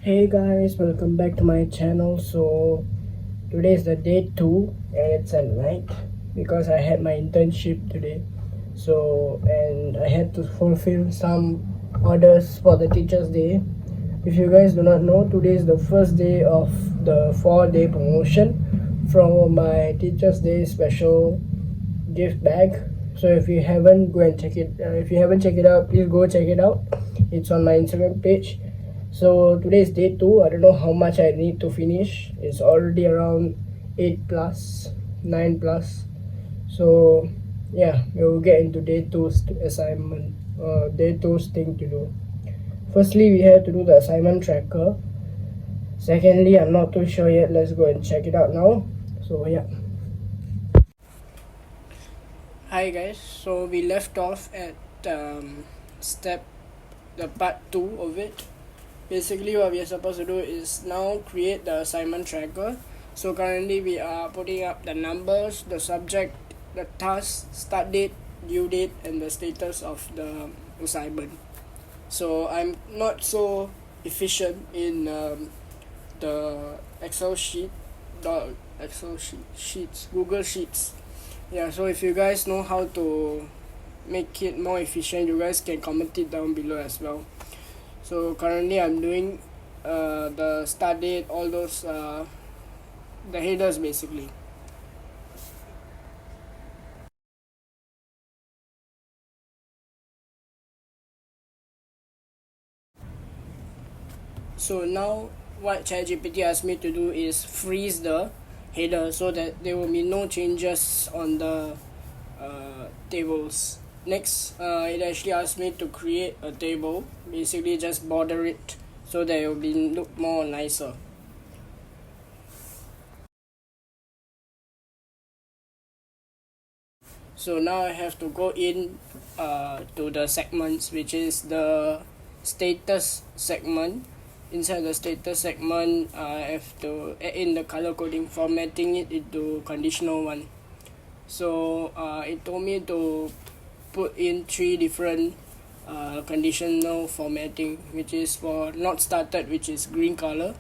Hey guys, welcome back to my channel. So today is the day 2 and it's at night because I had my internship today. So and I had to fulfill some orders for the teachers day. If you guys do not know, today is the first day of the 4-day promotion from my teachers day special gift bag. So if you haven't, go and check it. If you haven't checked it out, please go check it out. It's on my Instagram page. So today is day 2. I don't know how much I need to finish. It's already around 8 plus 9 plus. So yeah, we'll get into day 2's assignment. Day 2's thing to do. Firstly, we have to do the assignment tracker. Secondly, I'm not too sure yet. Let's go and check it out now. So yeah. Hi guys, so we left off at step the part 2 of it. Basically what we are supposed to do is now create the assignment tracker. So currently we are putting up the numbers, the subject, the task, start date, due date, and the status of the assignment. So I'm not so efficient in the sheets, Google Sheets. Yeah, so if you guys know how to make it more efficient, you guys can comment it down below as well. So currently I'm doing the start date, all those the headers basically. So now what ChatGPT asked me to do is freeze the header so that there will be no changes on the tables. Next, it actually asked me to create a table, basically just border it so that it will be look more nicer. So now I have to go in to the segments, which is the status segment. Inside the status segment, I have to add in the color coding, formatting it into conditional one. So it told me to put in 3 different conditional formatting, which is for not started, which is green color,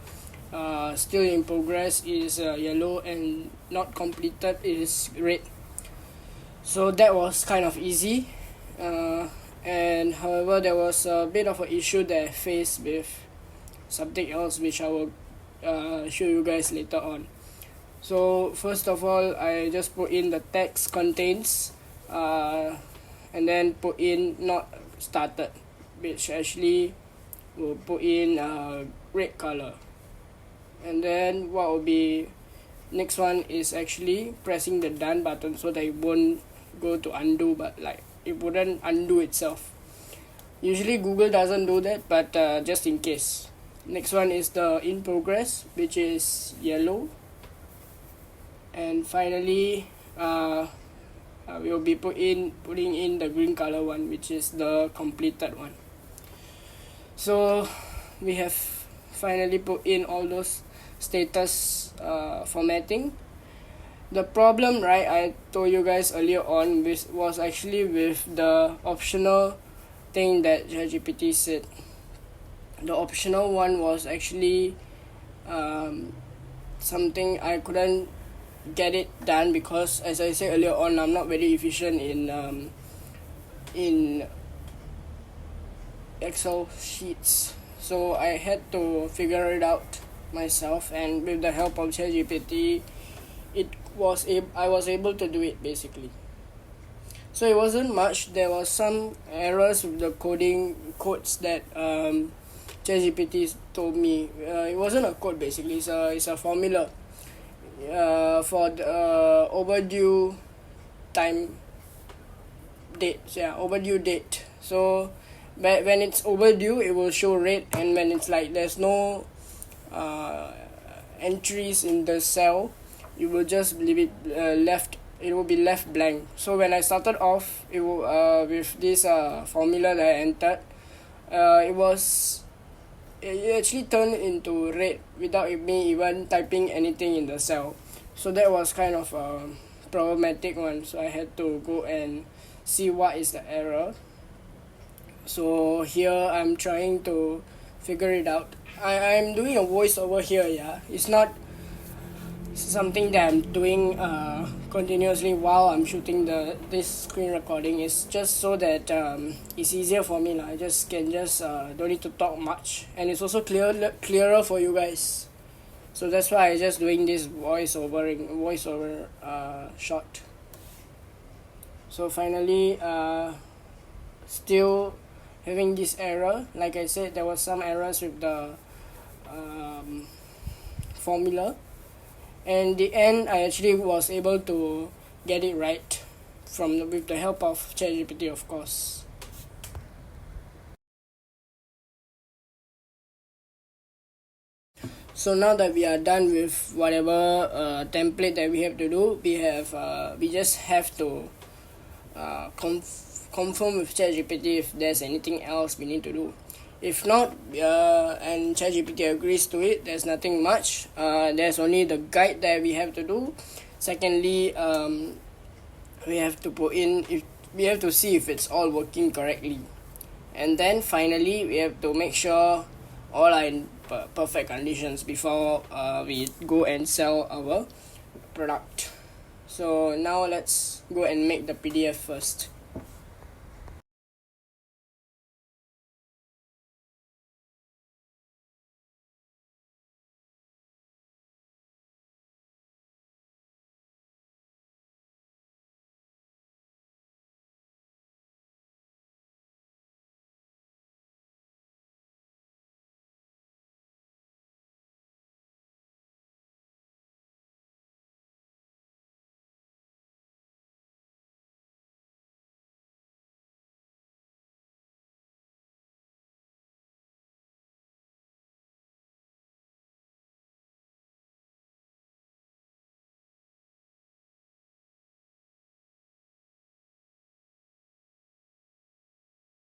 still in progress is yellow, and not completed is red. So that was kind of easy, and however there was a bit of an issue that I faced with something else, which I will show you guys later on. So first of all, I just put in the text contains, and then put in not started, which actually will put in red color. And then what will be next one is actually pressing the done button so that it won't go to undo, but like it wouldn't undo itself. Usually Google doesn't do that, but just in case. Next one is the in progress, which is yellow. And finally we'll be putting in the green color one, which is the completed one. So we have finally put in all those status formatting. The problem, right, I told you guys earlier on, was actually with the optional thing that ChatGPT said. The optional one was actually something I couldn't get it done because, as I said earlier on, I'm not very efficient in Excel sheets. So I had to figure it out myself, and with the help of ChatGPT, I was able to do it basically. So it wasn't much. There was some errors with the codes that ChatGPT told me. It wasn't a code basically. It's a formula for the overdue time date. Yeah, overdue date. So when it's overdue, it will show red, and when it's like there's no entries in the cell, you will just leave it it will be left blank. So when I started off with this formula that I entered, it actually turned into red without me even typing anything in the cell. So that was kind of a problematic one. So I had to go and see what is the error. So here I'm trying to figure it out. I'm doing a voiceover here. Yeah, it's not something that I'm doing continuously while I'm shooting this screen recording. Is just so that it's easier for me. I just can just don't need to talk much, and it's also clearer for you guys. So that's why I just doing this voiceover shot. So finally, still having this error. Like I said, there was some errors with the formula, and in the end I actually was able to get it right with the help of ChatGPT, of course. So now that we are done with whatever template that we have to do, we just have to confirm with ChatGPT if there's anything else we need to do. If not, and ChatGPT agrees to it, there's nothing much. There's only the guide that we have to do. Secondly, we have to we have to see if it's all working correctly. And then finally, we have to make sure all are in perfect conditions before we go and sell our product. So now let's go and make the PDF first.